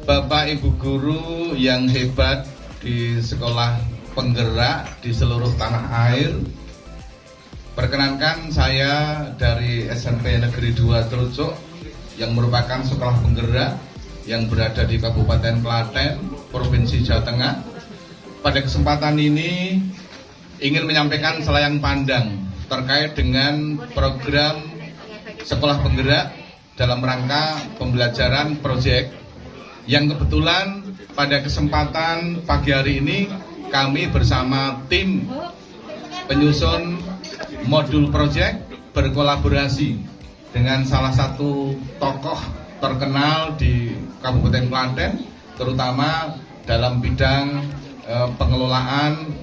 Bapak Ibu guru yang hebat di sekolah penggerak di seluruh tanah air, perkenankan saya dari SMP Negeri 2 Trucuk yang merupakan sekolah penggerak yang berada di Kabupaten Klaten, Provinsi Jawa Tengah. Pada kesempatan ini ingin menyampaikan selayang pandang terkait dengan program sekolah penggerak dalam rangka pembelajaran proyek yang kebetulan pada kesempatan pagi hari ini kami bersama tim penyusun modul proyek berkolaborasi dengan salah satu tokoh terkenal di Kabupaten Klaten, terutama dalam bidang pengelolaan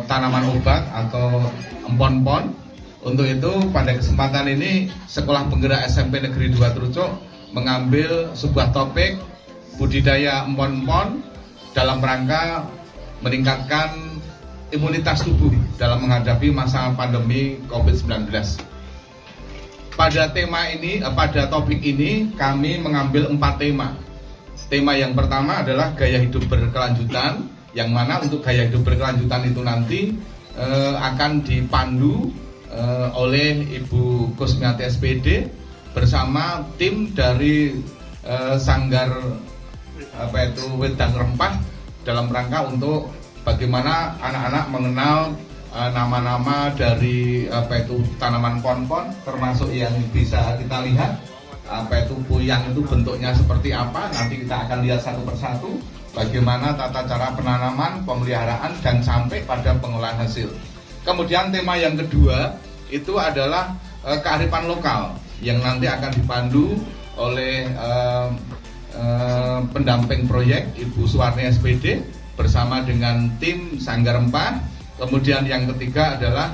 tanaman obat atau empon-empon. Untuk itu pada kesempatan ini Sekolah Penggerak SMP Negeri 2 Trucuk mengambil sebuah topik budidaya empon-empon dalam rangka meningkatkan imunitas tubuh dalam menghadapi masa pandemi COVID-19. Pada topik ini kami mengambil 4 tema. Tema yang pertama adalah gaya hidup berkelanjutan, yang mana untuk gaya hidup berkelanjutan itu nanti akan dipandu oleh Ibu Kusmiati SPD bersama tim dari Sanggar Wedang Rempah dalam rangka untuk bagaimana anak-anak mengenal nama-nama dari tanaman pon-pon, termasuk yang bisa kita lihat puyang itu bentuknya seperti apa. Nanti kita akan lihat satu persatu bagaimana tata cara penanaman, pemeliharaan, dan sampai pada pengolahan hasil. Kemudian tema yang kedua itu adalah kearifan lokal yang nanti akan dipandu oleh pendamping proyek Ibu Suwarni SPD bersama dengan tim Sanggar Rempah. Kemudian yang ketiga adalah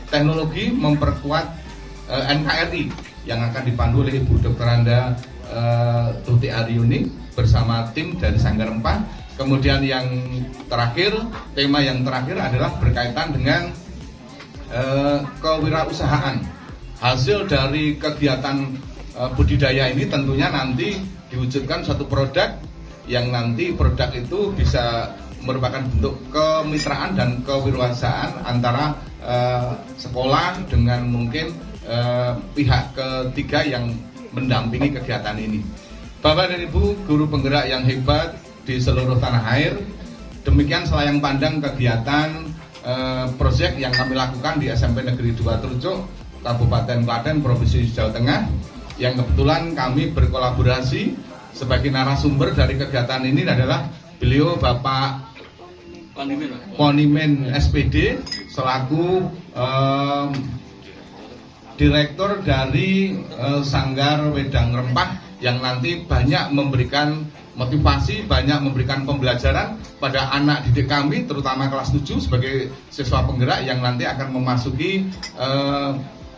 teknologi memperkuat NKRI yang akan dipandu oleh Ibu Dr. Anda Tuti Aryuni bersama tim dari Sanggar Rempah. Kemudian yang terakhir, tema yang terakhir adalah berkaitan dengan kewirausahaan. Hasil dari kegiatan budidaya ini tentunya nanti diwujudkan suatu produk yang nanti produk itu bisa merupakan bentuk kemitraan dan kewirausahaan antara sekolah dengan mungkin pihak ketiga yang mendampingi kegiatan ini. Bapak dan Ibu guru penggerak yang hebat di seluruh tanah air, demikian selayang pandang kegiatan proyek yang kami lakukan di SMP Negeri 2 Trucuk, Kabupaten Klaten, Provinsi Jawa Tengah, yang kebetulan kami berkolaborasi sebagai narasumber dari kegiatan ini adalah beliau Bapak Ponimen SPD selaku Direktur dari Sanggar Wedang Rempah yang nanti banyak memberikan motivasi, banyak memberikan pembelajaran pada anak didik kami, terutama kelas 7 sebagai siswa penggerak yang nanti akan memasuki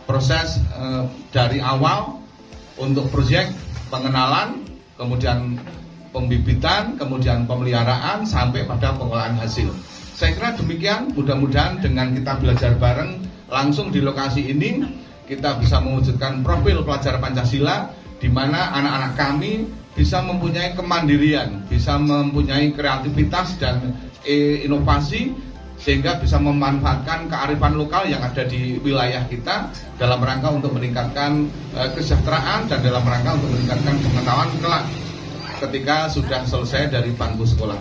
proses dari awal untuk proyek pengenalan, kemudian pembibitan, kemudian pemeliharaan, sampai pada pengolahan hasil. Saya kira demikian, mudah-mudahan dengan kita belajar bareng langsung di lokasi ini, kita bisa mewujudkan profil pelajar Pancasila, di mana anak-anak kami bisa mempunyai kemandirian, bisa mempunyai kreativitas dan inovasi, sehingga bisa memanfaatkan kearifan lokal yang ada di wilayah kita dalam rangka untuk meningkatkan kesejahteraan dan dalam rangka untuk meningkatkan pengetahuan kelak ketika sudah selesai dari bangku sekolah.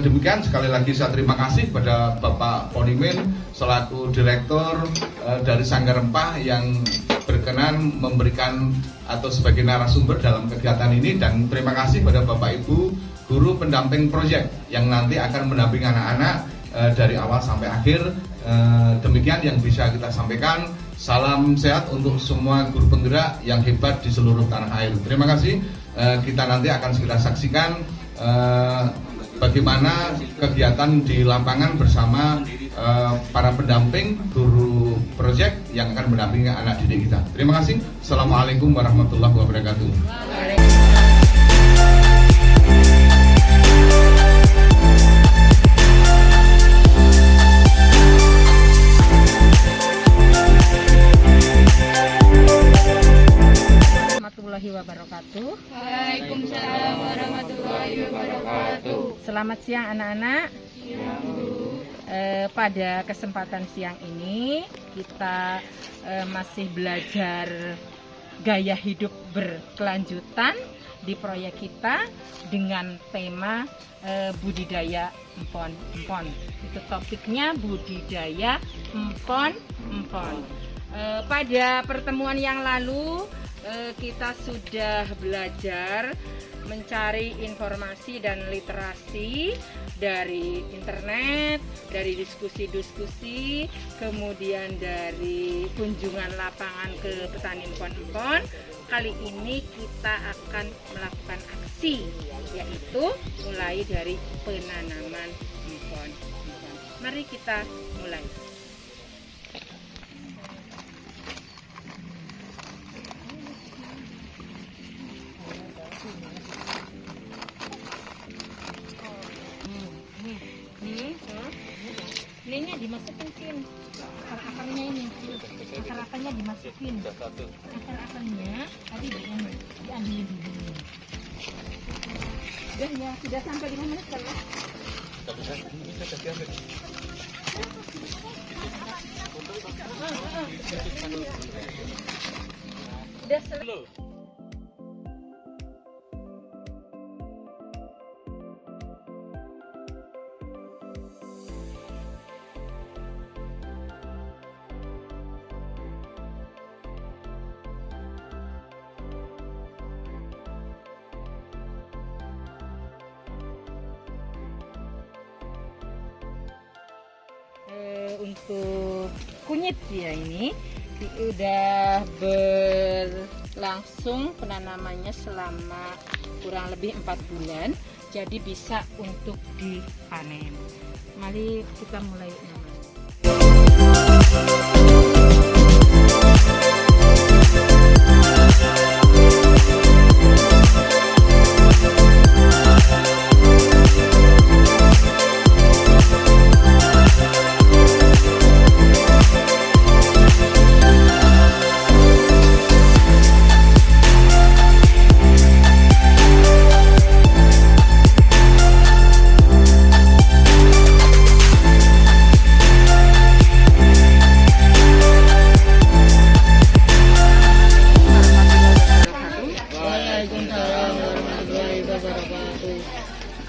Demikian, sekali lagi saya terima kasih kepada Bapak Ponimen selaku Direktur dari Sanggar Rempah yang berkenan memberikan atau sebagai narasumber dalam kegiatan ini, dan terima kasih pada Bapak Ibu guru pendamping proyek yang nanti akan mendampingi anak-anak dari awal sampai akhir. Demikian yang bisa kita sampaikan. Salam sehat untuk semua guru penggerak yang hebat di seluruh tanah air. Terima kasih. Kita nanti akan segera saksikan bagaimana kegiatan di lapangan bersama para pendamping guru proyek yang akan mendampingi anak didik kita. Terima kasih. Assalamualaikum warahmatullahi wabarakatuh. Warahmatullahi wabarakatuh. Waalaikumsalam warahmatullahi wabarakatuh. Selamat siang anak-anak. Pada kesempatan siang ini kita masih belajar gaya hidup berkelanjutan di proyek kita dengan tema budidaya empon-empon. Itu topiknya budidaya empon-empon. Pada pertemuan yang lalu kita sudah belajar mencari informasi dan literasi dari internet, dari diskusi-diskusi, kemudian dari kunjungan lapangan ke petani empon-empon. Kali ini kita akan melakukan aksi, yaitu mulai dari penanaman empon-empon. Mari kita mulai. Ini dimasukin akar-akarnya ini, akar-akarnya dimasukin, akar-akarnya tadi diambilin dulu. Udah ya, sudah sampai 5 menit kan? Udah selesai. Untuk kunyit ya ini udah berlangsung penanamannya selama kurang lebih 4 bulan, jadi bisa untuk dipanen. Mari kita mulai menanam.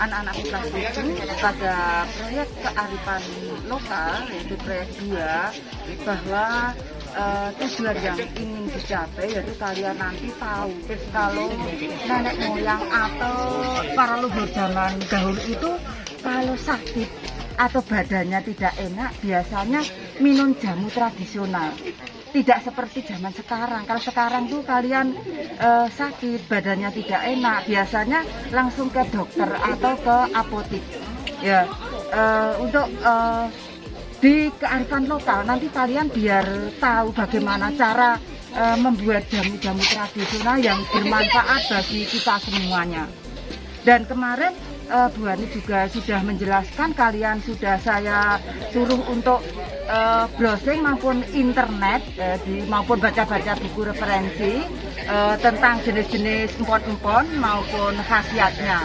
Anak-anak kelas 7 pada proyek kearifan lokal yaitu proyek 2 bahwa tujuan yang ingin dicapai yaitu kalian nanti tahu kalau nenek moyang atau para leluhur zaman dahulu itu kalau sakit atau badannya tidak enak biasanya minum jamu tradisional. Tidak seperti zaman sekarang. Kalau sekarang tuh kalian sakit, badannya tidak enak, biasanya langsung ke dokter atau ke apotik. Ya, untuk di kearifan lokal nanti kalian biar tahu bagaimana cara membuat jamu-jamu tradisional yang bermanfaat bagi kita semuanya. Dan kemarin Bu Ani juga sudah menjelaskan, kalian sudah saya suruh untuk browsing maupun internet maupun baca-baca buku referensi tentang jenis-jenis empon-empon maupun khasiatnya.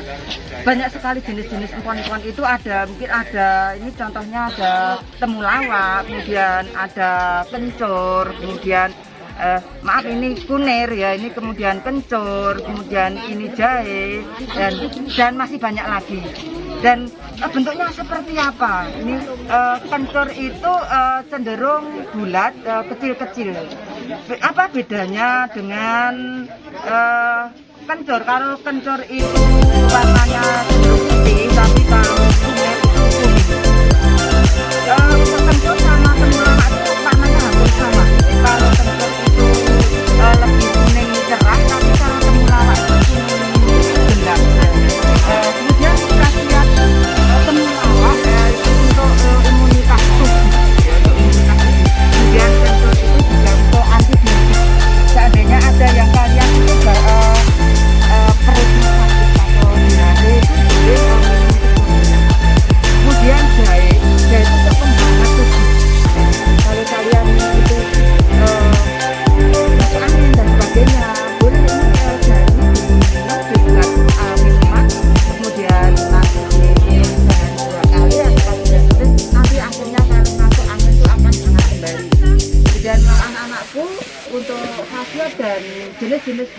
Banyak sekali jenis-jenis empon-empon itu ada, mungkin ada ini contohnya ada temulawak, kemudian ada kencur, kemudian maaf ini kunir ya, ini kemudian kencur, kemudian ini jahe dan masih banyak lagi. Dan bentuknya seperti apa? Ini kencur itu cenderung bulat, kecil-kecil. Apa bedanya dengan kencur? Kalau kencur itu warnanya cenderung putih, tapi kalau kunir itu kuning. Kencur sama temulawak itu warnanya hampir sama. Kalau kencur itu lebih kuning cerah, tapi kalau temulawak itu kuning gelap. Kemudian khasiat temulawak itu untuk imunitas tubuh. Kemudian kencur itu juga untuk antibiotik. Seandainya ada yang kalian itu perutnya sakit atau diare itu boleh minum kencur.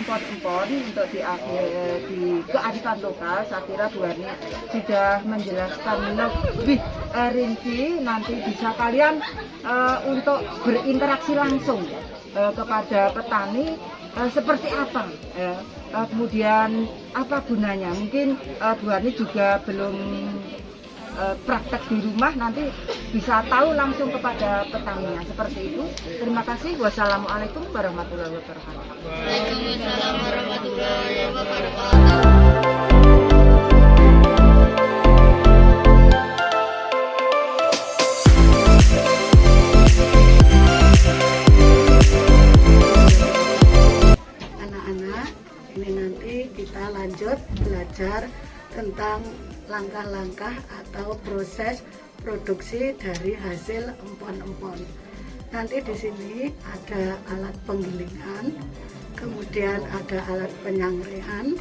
empon-empon untuk di kearifan lokal. Saya kira Bu Hani sudah menjelaskan lebih rinci. Nanti bisa kalian untuk berinteraksi langsung kepada petani seperti apa, kemudian apa gunanya. Mungkin Bu Hani juga belum praktek di rumah, nanti bisa tahu langsung kepada petaninya seperti itu. Terima kasih. Wassalamualaikum warahmatullahi wabarakatuh. Waalaikumsalam warahmatullahi wabarakatuh. Anak-anak, ini nanti kita lanjut belajar tentang langkah-langkah atau proses produksi dari hasil empon-empon. Nanti di sini ada alat penggilingan, kemudian ada alat penyangrean,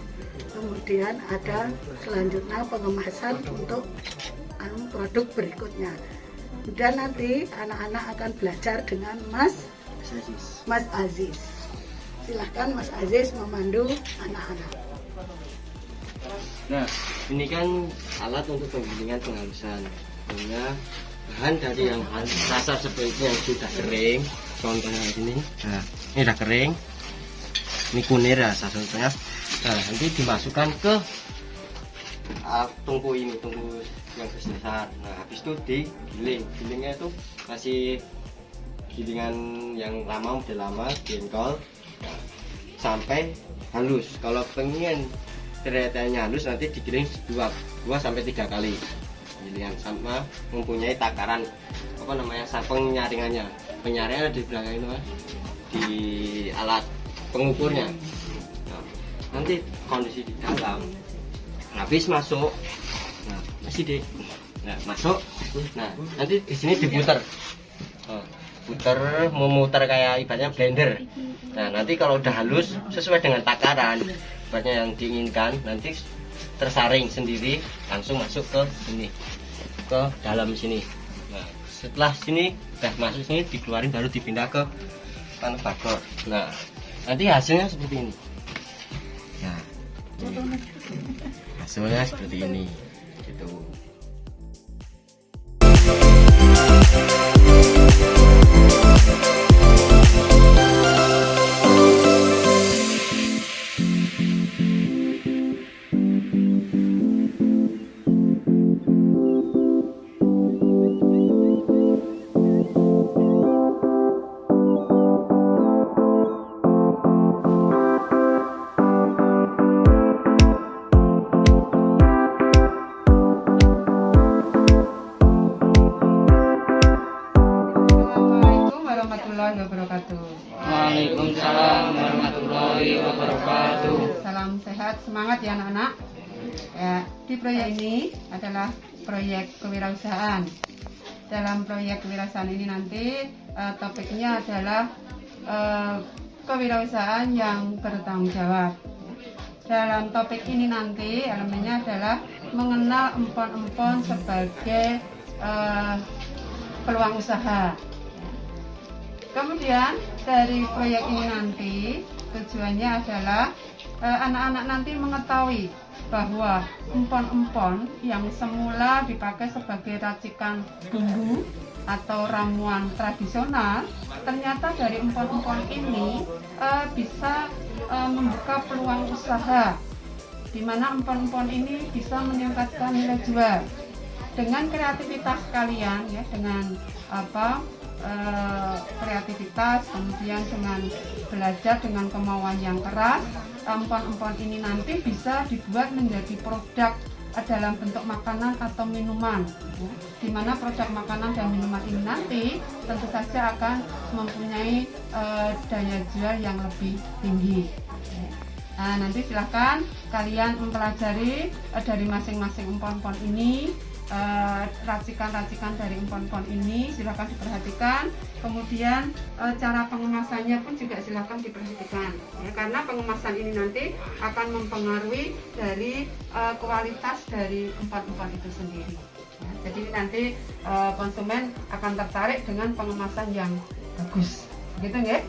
kemudian ada selanjutnya pengemasan untuk produk berikutnya. Dan nanti anak-anak akan belajar dengan Mas Aziz. Silahkan Mas Aziz memandu anak-anak. Nah, ini kan alat untuk penggilingan penghalusan. Punya bahan dari yang kasar seperti ini yang sudah kering. Contohnya ini. Nah, ini sudah kering. Ini kunir ya, contohnya. Nah, nanti dimasukkan ke tungku ini, tungku yang besar. Nah, habis itu digiling. Gilingnya itu masih gilingan yang lama, udah lama, jengkol. Nah, sampai halus. Kalau pengen ternyata halus, nanti digiling 2 sampai 3 kali gilingan sama mempunyai takaran penyaringannya. Penyaringan di belakang itu di alat pengukurnya. Nah, nanti kondisi di dalam habis masuk. Nah, masih masuk. Nah, nanti di sini diputar. Memutar kayak ibaratnya blender. Nah, nanti kalau udah halus sesuai dengan takaran ibaratnya yang diinginkan, nanti tersaring sendiri langsung masuk ke sini, ke dalam sini. Nah, setelah sini udah masuk sini, dikeluarin baru dipindah ke tanah bagor. Nah, nanti hasilnya seperti ini. Nah, hasilnya seperti ini gitu. Waalaikumsalam warahmatullahi wabarakatuh. Salam sehat, semangat ya anak-anak. Ya, di proyek ini adalah proyek kewirausahaan. Dalam proyek kewirausahaan ini nanti topiknya adalah kewirausahaan yang bertanggung jawab. Dalam topik ini nanti elemennya adalah mengenal empon-empon sebagai peluang usaha. Kemudian dari proyek ini nanti tujuannya adalah anak-anak nanti mengetahui bahwa empon-empon yang semula dipakai sebagai racikan bumbu atau ramuan tradisional, ternyata dari empon-empon ini bisa membuka peluang usaha, di mana empon-empon ini bisa meningkatkan nilai jual dengan kreativitas kalian ya, dengan kreativitas, kemudian dengan belajar dengan kemauan yang keras, empon-empon ini nanti bisa dibuat menjadi produk dalam bentuk makanan atau minuman, ya, di mana produk makanan dan minuman ini nanti tentu saja akan mempunyai daya jual yang lebih tinggi. Nah, nanti silahkan kalian mempelajari dari masing-masing empon-empon ini, racikan-racikan dari empon-empon ini silahkan diperhatikan. Kemudian cara pengemasannya pun juga silahkan diperhatikan ya, karena pengemasan ini nanti akan mempengaruhi dari kualitas dari empon-empon itu sendiri ya. Jadi nanti konsumen akan tertarik dengan pengemasan yang bagus, gitu ya.